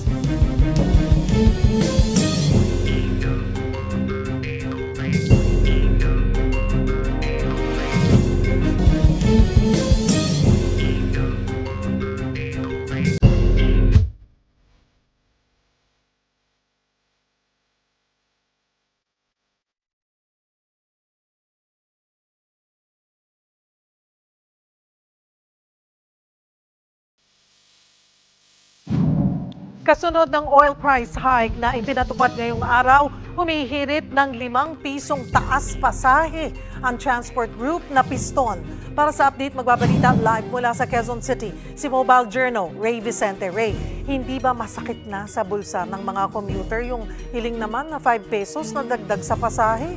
Kasunod ng oil price hike na ipinatupad ngayong araw, humihirit ng 5 pisong taas pasahe ang transport group na Piston. Para sa update, magbabalita live mula sa Quezon City, si Mobile Journal, Ray Vicente. Ray, hindi ba masakit na sa bulsa ng mga commuter yung hiling naman na 5 pesos na dagdag sa pasahe?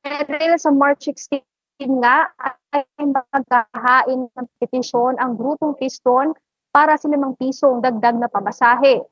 Dahil sa March 16 nga ay maghahain ng petisyon ang grupong Piston para sa 5 pisong dagdag na pamasahe.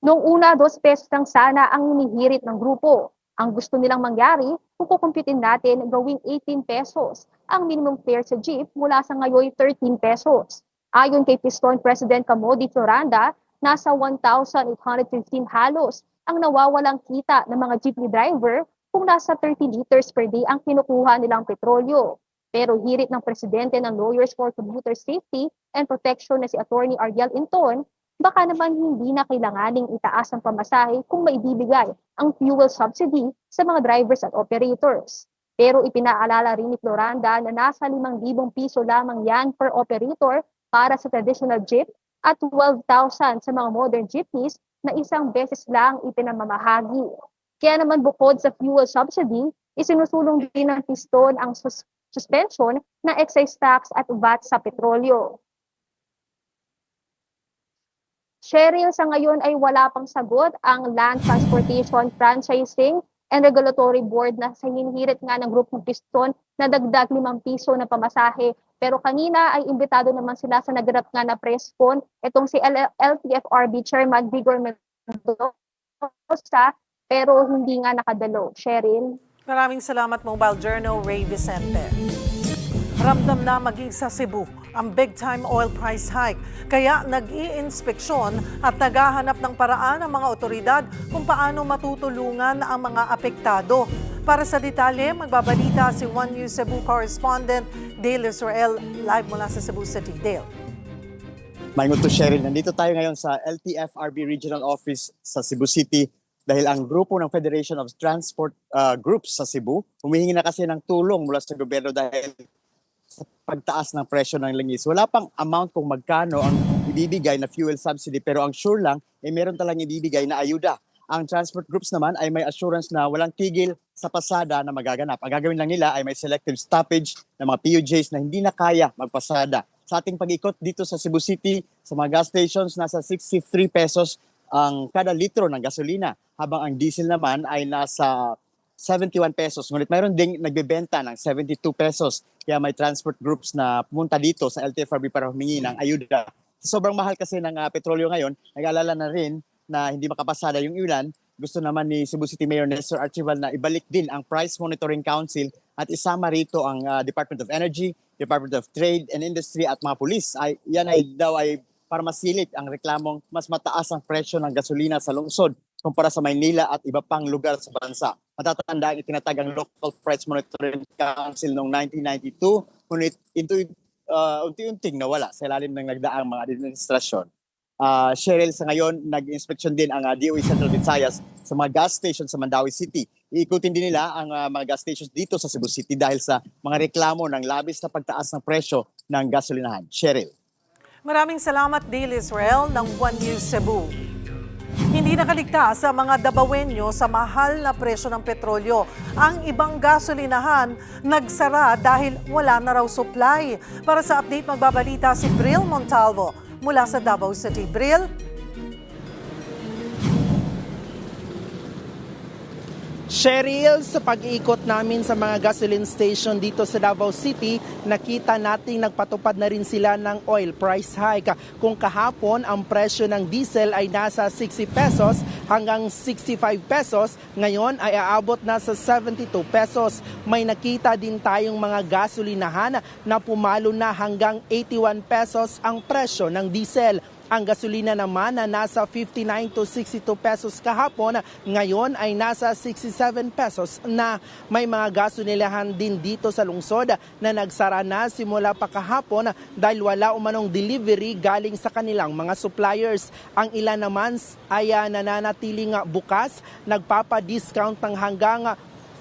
Noong una, 2 pesos lang sana ang hinihirit ng grupo. Ang gusto nilang mangyari, kung kukumpitin natin, gawing 18 pesos ang minimum fare sa jeep mula sa ngayon 13 pesos. Ayon kay Piston President Camody Floranda, nasa 1,815 halos ang nawawalang kita ng mga jeepney driver kung nasa 30 liters per day ang kinukuha nilang petrolyo. Pero hirit ng presidente ng Lawyers for Commuter Safety and Protection na si Attorney Ariel Inton, baka naman hindi na kailanganing itaas ang pamasahe kung maibibigay ang fuel subsidy sa mga drivers at operators. Pero ipinaalala rin ni Floranda na nasa 5,000 piso lamang yan per operator para sa traditional jeep at 12,000 sa mga modern jeepneys na isang beses lang ipinamamahagi. Kaya naman bukod sa fuel subsidy, isinusulong din ng Piston ang suspension na excise tax at VAT sa petrolyo. Cheryl, sa ngayon ay wala pang sagot ang Land Transportation Franchising and Regulatory Board na sa hinihirit nga ng grupong piston na dagdag 5 piso na pamasahe. Pero kanina ay imbitado naman sila sa naganap nga na press con itong si LTFRB Chairman Vigor Mendoza, pero hindi nga nakadalo. Cheryl? Maraming salamat, Mobile Journal Ray Vicente. Ramdam na maging sa Cebu ang big-time oil price hike. Kaya nag-i-inspeksyon at naghahanap ng paraan ang mga otoridad kung paano matutulungan ang mga apektado. Para sa detalye, magbabalita si One News Cebu correspondent Dale Israel live mula sa Cebu City. Dale. Maingot to Cheryl, nandito tayo ngayon sa LTFRB Regional Office sa Cebu City dahil ang grupo ng Federation of Transport Groups sa Cebu humihingi na kasi ng tulong mula sa gobyerno dahil sa pagtaas ng presyo ng langis. Wala pang amount kung magkano ang ibibigay na fuel subsidy pero ang sure lang meron talagang ibibigay na ayuda. Ang transport groups naman ay may assurance na walang tigil sa pasada na magaganap. Ang gagawin lang nila ay may selective stoppage ng mga PUJs na hindi na kaya magpasada. Sa ating pag-ikot dito sa Cebu City, sa mga gas stations, nasa 63 pesos ang kada litro ng gasolina, habang ang diesel naman ay nasa 71 pesos. Ngunit mayroon ding nagbebenta ng 72 pesos. Kaya may transport groups na pumunta dito sa LTFRB para humingi ng ayuda. Sobrang mahal kasi ng petrolyo ngayon, nag-aalala na rin na hindi makapasada yung ilan. Gusto naman ni Cebu City Mayor Nestor Archival na ibalik din ang Price Monitoring Council at isama rito ang Department of Energy, Department of Trade and Industry at mga pulis. Yan ay para masilip ang reklamong mas mataas ang presyo ng gasolina sa lungsod kumpara sa Maynila at iba pang lugar sa bansa. Matatandaan itinatag ang Local Price Monitoring Council noong 1992, ngunit unti-unting nawala sa ilalim ng nagdaang mga administrasyon. Cheryl, sa ngayon, nag-inspeksyon din ang DOE Central Visayas sa mga gas stations sa Mandawi City. Iikutin din nila ang mga gas stations dito sa Cebu City dahil sa mga reklamo ng labis na pagtaas ng presyo ng gasolinahan. Cheryl. Maraming salamat, Dale Israel ng One News Cebu. Hindi nakaligtas sa mga Dabawenyo sa mahal na presyo ng petrolyo. Ang ibang gasolinahan nagsara dahil wala na raw supply. Para sa update, magbabalita si Bril Montalvo mula sa Davao City. Bril? Cheryl, sa pag-iikot namin sa mga gasoline station dito sa Davao City, nakita nating nagpatupad na rin sila ng oil price hike. Kung kahapon ang presyo ng diesel ay nasa 60 pesos hanggang 65 pesos, ngayon ay aabot na sa 72 pesos. May nakita din tayong mga gasolinahan na pumalo na hanggang 81 pesos ang presyo ng diesel. Ang gasolina naman na nasa 59 to 62 pesos kahapon, ngayon ay nasa 67 pesos na. May mga gasolinahan din dito sa lungsod na nagsara na simula pa kahapon dahil wala umanong delivery galing sa kanilang mga suppliers. Ang ilan naman ay nananatiling bukas, nagpapa-discount ng hanggang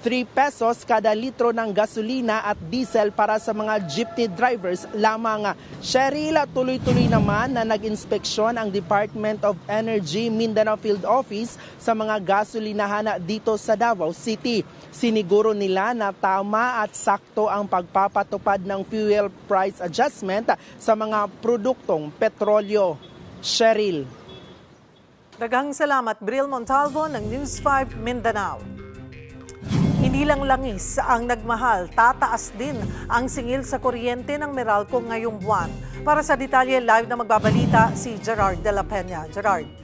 3 pesos kada litro ng gasolina at diesel para sa mga jeepney drivers lamang. Cheryl, tuloy-tuloy naman na nag-inspeksyon ang Department of Energy Mindanao Field Office sa mga gasolinahan dito sa Davao City. Siniguro nila na tama at sakto ang pagpapatupad ng fuel price adjustment sa mga produktong petrolyo. Cheryl. Daghang salamat, Bril Montalvo ng News 5 Mindanao. Hindi lang langis ang nagmahal, tataas din ang singil sa kuryente ng Meralco ngayong buwan. Para sa detalye, live na magbabalita si Gerard de la Peña. Gerard.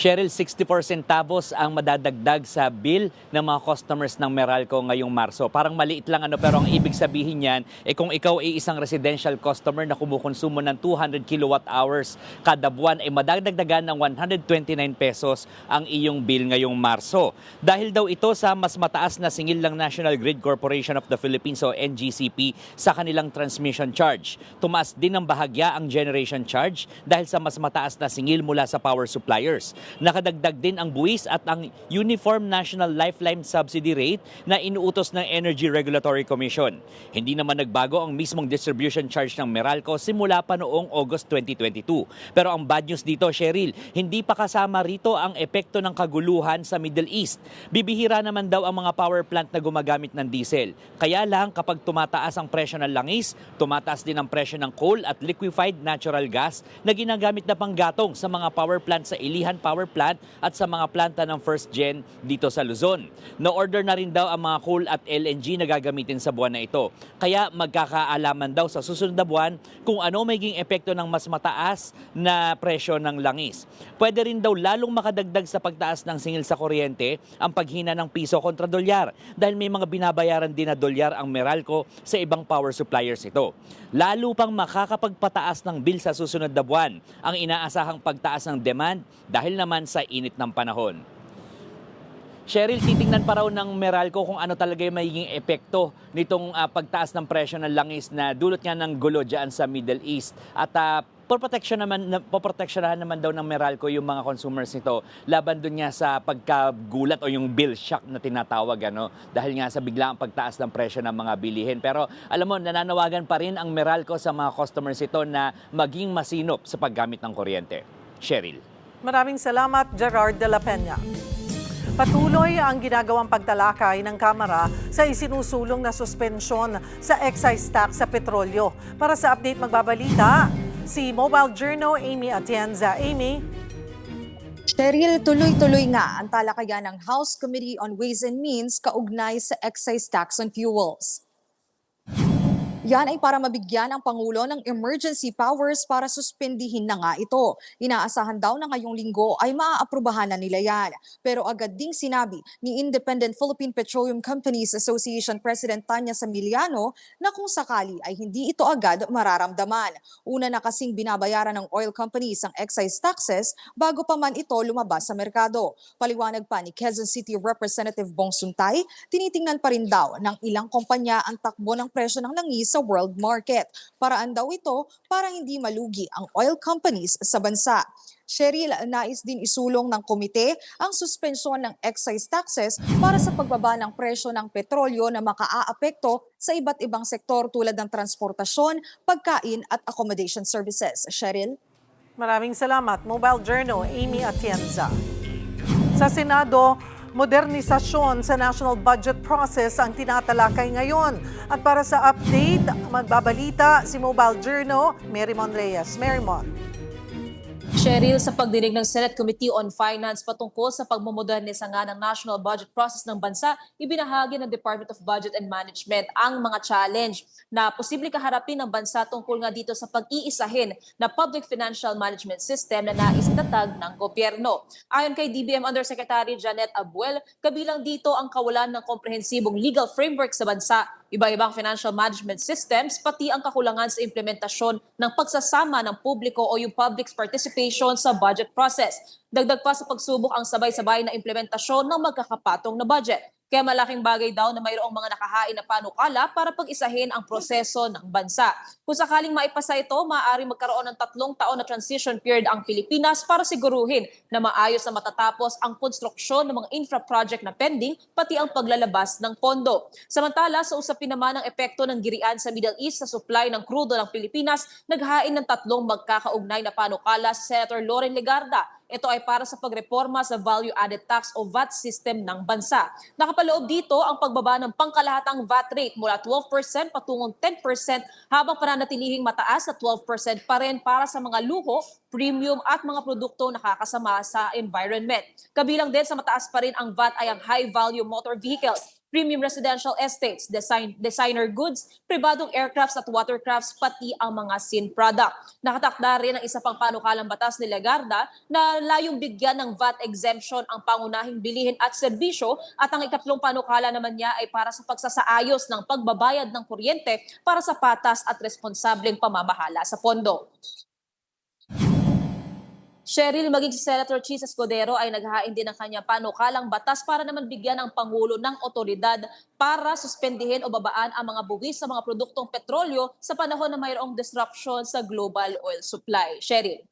Cheryl, 64 centavos ang madadagdag sa bill ng mga customers ng Meralco ngayong Marso. Parang maliit lang pero ang ibig sabihin niyan, kung ikaw ay isang residential customer na kumukonsumo ng 200 kilowatt hours kada buwan, madadagdagan ng 129 pesos ang iyong bill ngayong Marso. Dahil daw ito sa mas mataas na singil ng National Grid Corporation of the Philippines o NGCP sa kanilang transmission charge. Tumaas din ng bahagya ang generation charge dahil sa mas mataas na singil mula sa power suppliers. Nakadagdag din ang buwis at ang Uniform National Lifeline Subsidy Rate na inuutos ng Energy Regulatory Commission. Hindi naman nagbago ang mismong distribution charge ng Meralco simula pa noong August 2022. Pero ang bad news dito, Cheryl, hindi pa kasama rito ang epekto ng kaguluhan sa Middle East. Bibihira naman daw ang mga power plant na gumagamit ng diesel. Kaya lang kapag tumataas ang presyo ng langis, tumataas din ang presyo ng coal at liquefied natural gas na ginagamit na panggatong sa mga power plant sa Ilihan Power power plant at sa mga planta ng first gen dito sa Luzon. No-order na rin daw ang mga coal at LNG na gagamitin sa buwan na ito. Kaya magkakaalaman daw sa susunod na buwan kung ano magiging epekto ng mas mataas na presyo ng langis. Pwede rin daw lalong makadagdag sa pagtaas ng singil sa kuryente ang paghina ng piso kontra dolyar dahil may mga binabayaran din na dolyar ang Meralco sa ibang power suppliers ito. Lalo pang makakapagpataas ng bill sa susunod na buwan ang inaasahang pagtaas ng demand dahil naman sa init ng panahon. Cheryl, titingnan pa raw ng Meralco kung ano talaga yung magiging epekto nitong pagtaas ng presyo ng langis na dulot nga ng gulo dyan sa Middle East. At poproteksyonahan naman daw ng Meralco yung mga consumers nito laban dun nga sa pagkagulat o yung bill shock na tinatawag, dahil nga sa biglaang pagtaas ng presyo ng mga bilihin. Pero alam mo, nananawagan pa rin ang Meralco sa mga customers ito na maging masinop sa paggamit ng kuryente. Cheryl. Maraming salamat, Gerard de la Peña. Patuloy ang ginagawang pagtalakay ng Kamara sa isinusulong na suspensyon sa excise tax sa petrolyo. Para sa update magbabalita, si Mobile Journal Amy Atienza. Amy? Cheryl, tuloy-tuloy nga ang talakayan ng House Committee on Ways and Means kaugnay sa excise tax on fuels. Yan ay para mabigyan ang Pangulo ng emergency powers para suspendihin na nga ito. Inaasahan daw na ngayong linggo ay maaaprubahan na nila yan. Pero agad ding sinabi ni Independent Philippine Petroleum Companies Association President Tanya Samiliano na kung sakali ay hindi ito agad mararamdaman. Una na kasing binabayaran ng oil companies ang excise taxes bago pa man ito lumabas sa merkado. Paliwanag pa ni Quezon City Representative Bong Suntay, tinitingnan pa rin daw ng ilang kumpanya ang takbo ng presyo ng langis sa world market. Paraan daw ito para hindi malugi ang oil companies sa bansa. Cheryl, nais din isulong ng komite ang suspensyon ng excise taxes para sa pagbaba ng presyo ng petrolyo na makaaapekto sa iba't ibang sektor tulad ng transportasyon, pagkain at accommodation services. Cheryl? Maraming salamat, Mobile Journal Amy Atienza. Sa Senado, modernisasyon sa national budget process ang tinatalakay ngayon. At para sa update, magbabalita si Mobile Journal, Marymon Reyes. Marymon. Cheryl, sa pagdinig ng Senate Committee on Finance patungkol sa pagmamodernisa nga ng national budget process ng bansa, ibinahagi ng Department of Budget and Management ang mga challenge na posibleng kaharapin ng bansa tungkol nga dito sa pag-iisahin na public financial management system na nais itatag ng gobyerno. Ayon kay DBM Undersecretary Janet Abuel, kabilang dito ang kawalan ng komprehensibong legal framework sa bansa, iba-ibang financial management systems, pati ang kakulangan sa implementasyon ng pagsasama ng publiko o yung public's participation sa budget process. Dagdag pa sa pagsubok ang sabay-sabay na implementasyon ng magkakapatong na budget. Kaya malaking bagay daw na mayroong mga nakahain na panukala para pag-isahin ang proseso ng bansa. Kung sakaling maipasa ito, maaari magkaroon ng 3 taon na transition period ang Pilipinas para siguruhin na maayos na matatapos ang konstruksyon ng mga infra project na pending, pati ang paglalabas ng pondo. Samantala, sa usapin naman ng epekto ng girian sa Middle East sa supply ng krudo ng Pilipinas, naghain ng 3 magkakaugnay na panukala si Senator Loren Legarda. Ito ay para sa pagreforma sa value-added tax o VAT system ng bansa. Nakapaloob dito ang pagbaba ng pangkalahatang VAT rate mula 12% patungong 10% habang pananatilihing mataas na 12% pa rin para sa mga luho, premium at mga produkto nakakasama sa environment. Kabilang din sa mataas pa rin ang VAT ay ang high-value motor vehicles, premium residential estates, designer goods, pribadong aircrafts at watercrafts, pati ang mga sin product. Nakatakda rin ang isa pang panukalang batas ni Legarda na layong bigyan ng VAT exemption ang pangunahing bilihin at serbisyo at ang ikatlong panukala naman niya ay para sa pagsasaayos ng pagbabayad ng kuryente para sa patas at responsableng pamamahala sa pondo. Cheryl, maging si Senator Chis Escudero ay naghain din ng kanyang panukalang batas para naman bigyan ang Pangulo ng otoridad para suspendihin o babaan ang mga buwis sa mga produktong petrolyo sa panahon na mayroong disruption sa global oil supply. Cheryl.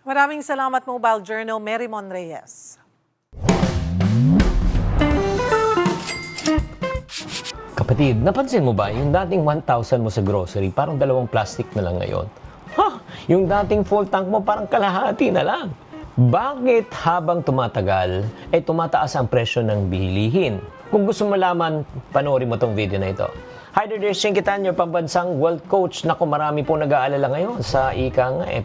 Maraming salamat, Mobile Journal, Marymon Reyes. Kapatid, napansin mo ba yung dating 1,000 mo sa grocery, parang 2 plastic na lang ngayon? Yung dating full tank mo parang kalahati na lang. Bakit habang tumatagal, tumataas ang presyo ng bilihin? Kung gusto mo malaman, panoorin mo tong video na ito. Hydration Kitan, your pambansang world coach. Naku, marami po nag-aalala ngayon sa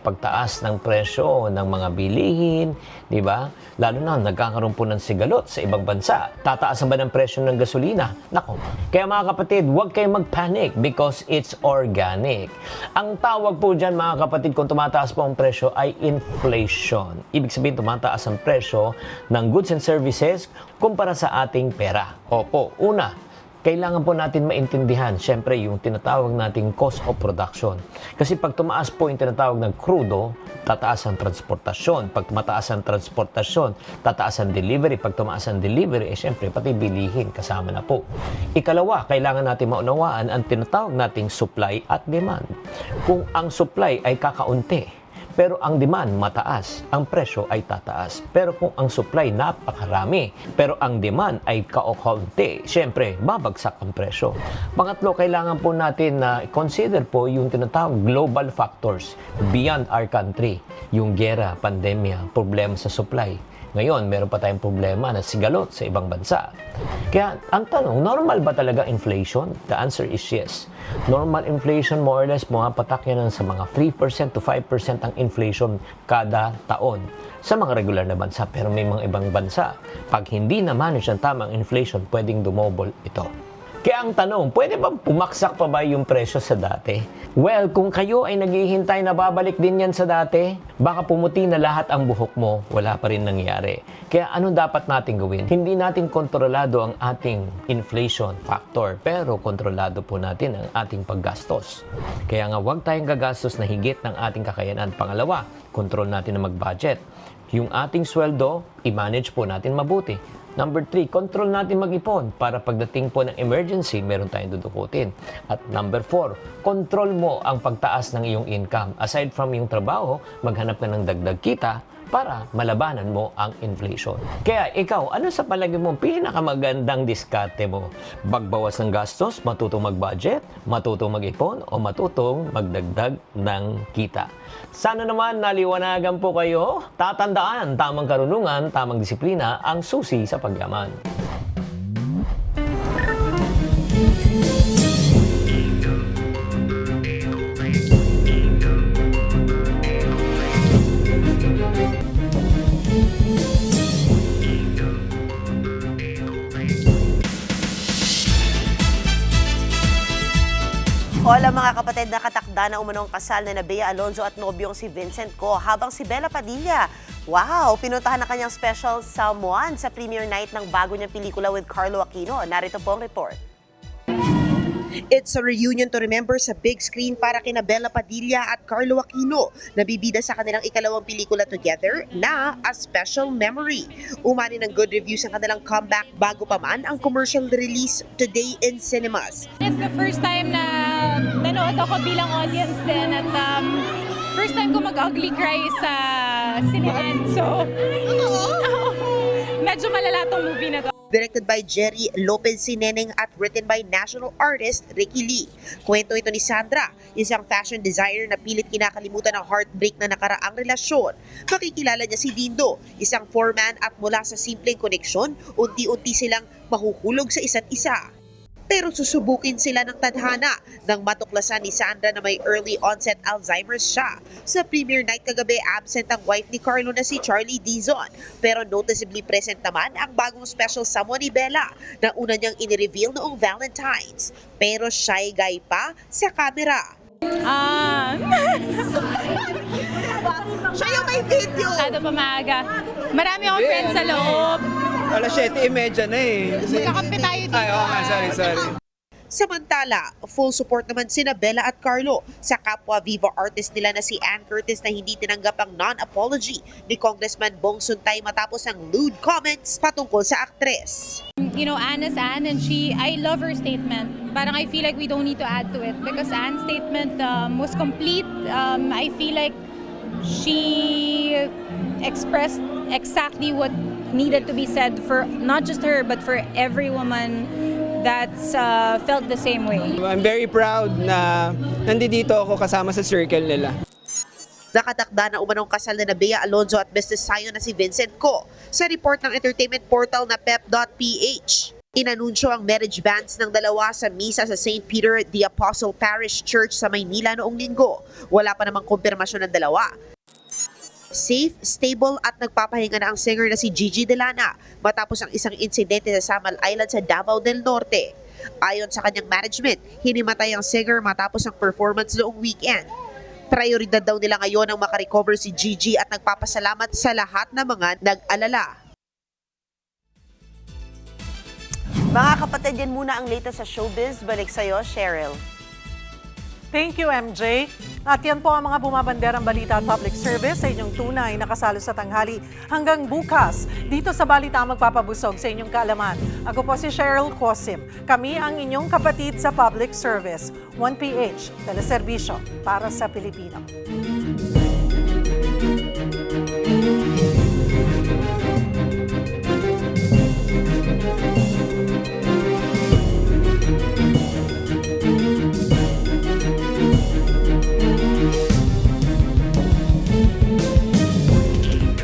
pagtaas ng presyo ng mga bilihin, di ba? Lalo na nagkakaroon po ng sigalot sa ibang bansa. Tataasan ba ng presyo ng gasolina? Naku, kaya mga kapatid, huwag kayong mag-panic because it's organic. Ang tawag po dyan mga kapatid kung tumataas po ang presyo ay inflation. Ibig sabihin tumataas ang presyo ng goods and services kumpara sa ating pera. Opo, una, kailangan po natin maintindihan, syempre, yung tinatawag nating cost of production. Kasi pag tumaas po yung tinatawag ng crudo, tataas ang transportasyon. Pag tumataas ang transportasyon, tataas ang delivery. Pag tumaas ang delivery, syempre, pati bilihin kasama na po. Ikalawa, kailangan natin maunawaan ang tinatawag nating supply at demand. Kung ang supply ay kakaunti, pero ang demand mataas, ang presyo ay tataas. Pero kung ang supply napakarami, pero ang demand ay kaunti, syempre, babagsak ang presyo. Pangatlo, kailangan po natin na consider po yung tinatawag global factors beyond our country. Yung gera, pandemya, problema sa supply. Ngayon, meron pa tayong problema na sigalot sa ibang bansa. Kaya, ang tanong, normal ba talaga inflation? The answer is yes. Normal inflation, more or less, pumapatak yan sa mga 3% to 5% ang inflation kada taon sa mga regular na bansa. Pero may mga ibang bansa, pag hindi na-manage ang tamang inflation, pwedeng dumobol ito. Kaya ang tanong, pwede ba pumaksak pa ba yung presyo sa dati? Well, kung kayo ay naghihintay na babalik din yan sa dati, baka pumuti na lahat ang buhok mo, wala pa rin nangyari. Kaya ano dapat natin gawin? Hindi natin kontrolado ang ating inflation factor, pero kontrolado po natin ang ating paggastos. Kaya nga huwag tayong gagastos na higit ng ating kakayanan. Pangalawa, kontrol natin na mag-budget. Yung ating sweldo, i-manage po natin mabuti. Number 3, control natin mag-ipon para pagdating po ng emergency, meron tayong dudukutin. At number 4, control mo ang pagtaas ng iyong income. Aside from yung trabaho, maghanap ka ng dagdag kita para malabanan mo ang inflation. Kaya ikaw, ano sa palagi mo pinakamagandang diskarte mo? Magbawas ng gastos, matutong mag-budget, matutong mag-ipon, o matutong magdagdag ng kita? Sana naman naliwanagan po kayo. Tatandaan, tamang karunungan, tamang disiplina ang susi sa pagyaman. Hola mga kapatid, nakatakda na umanong kasal na Bea Alonzo at nobyong si Vincent Co, habang si Bella Padilla, wow, pinuntahan na kanyang special someone sa premiere night ng bago niyang pelikula with Carlo Aquino. Narito po ang report. It's a reunion to remember sa big screen para kina Bella Padilla at Carlo Aquino na bibida sa kanilang ikalawang pelikula together na A Special Memory. Umani ng good reviews ang kanilang comeback bago pa man ang commercial release today in cinemas. It's the first time na nanood ako bilang audience din at first time ko mag-ugly cry sa sinehan. So, medyo malala tong movie na to. Directed by Jerry Lopez Sineneng at written by national artist Ricky Lee. Kwento ito ni Sandra, isang fashion designer na pilit kinakalimutan ng heartbreak na nakaraang relasyon. Makikilala niya si Dindo, isang foreman, at mula sa simpleng koneksyon, unti-unti silang mahuhulog sa isa't isa. Pero susubukin sila ng tadhana nang matuklasan ni Sandra na may early onset Alzheimer's siya. Sa premiere night kagabi, absent ang wife ni Carlo na si Charlie Dizon. Pero noticeably present naman ang bagong special someone ni Bella na una niyang inireveal noong Valentine's. Pero shy guy pa sa camera. Siya yung may video! Masyado pa maaga. Marami akong friends sa loob. Alas 7:30 na eh. Magkakampi tayo dito. Ay, oo nga, sorry. Samantala, full support naman sina Bella at Carlo sa kapwa Viva artist nila na si Ann Curtis na hindi tinanggap ang non-apology ni Congressman Bong Suntay matapos ang lewd comments patungkol sa aktres. You know, Anne is Anne and I love her statement. Parang I feel like we don't need to add to it because Anne's statement was complete. I feel like she expressed exactly what needed to be said for not just her but for every woman that's felt the same way. I'm very proud na nandito ako kasama sa circle nila. Nakatakda na umanong kasal na Bea Alonzo at business sayo na si Vincent Co sa report ng entertainment portal na pep.ph. Inanunsyo ang marriage bans ng dalawa sa misa sa St. Peter the Apostle Parish Church sa Maynila noong linggo. Wala pa namang kumpirmasyon ng dalawa. Safe, stable at nagpapahinga na ang singer na si Gigi Delana matapos ang isang insidente sa Samal Island sa Davao del Norte. Ayon sa kanyang management, hinimatay ang singer matapos ang performance noong weekend. Prioridad daw nila ngayon ang makarecover si Gigi at nagpapasalamat sa lahat ng mga nag-alala. Mga kapatid, yan muna ang latest sa showbiz. Balik sa'yo, Cheryl. Thank you, MJ. At yan po ang mga bumabanderang balita at public service sa inyong tunay na kasalo sa tanghali. Hanggang bukas, dito sa Balita magpapabusog sa inyong kaalaman. Ako po si Cheryl Cosim. Kami ang inyong kapatid sa public service. 1PH, teleserbisyo para sa Pilipino.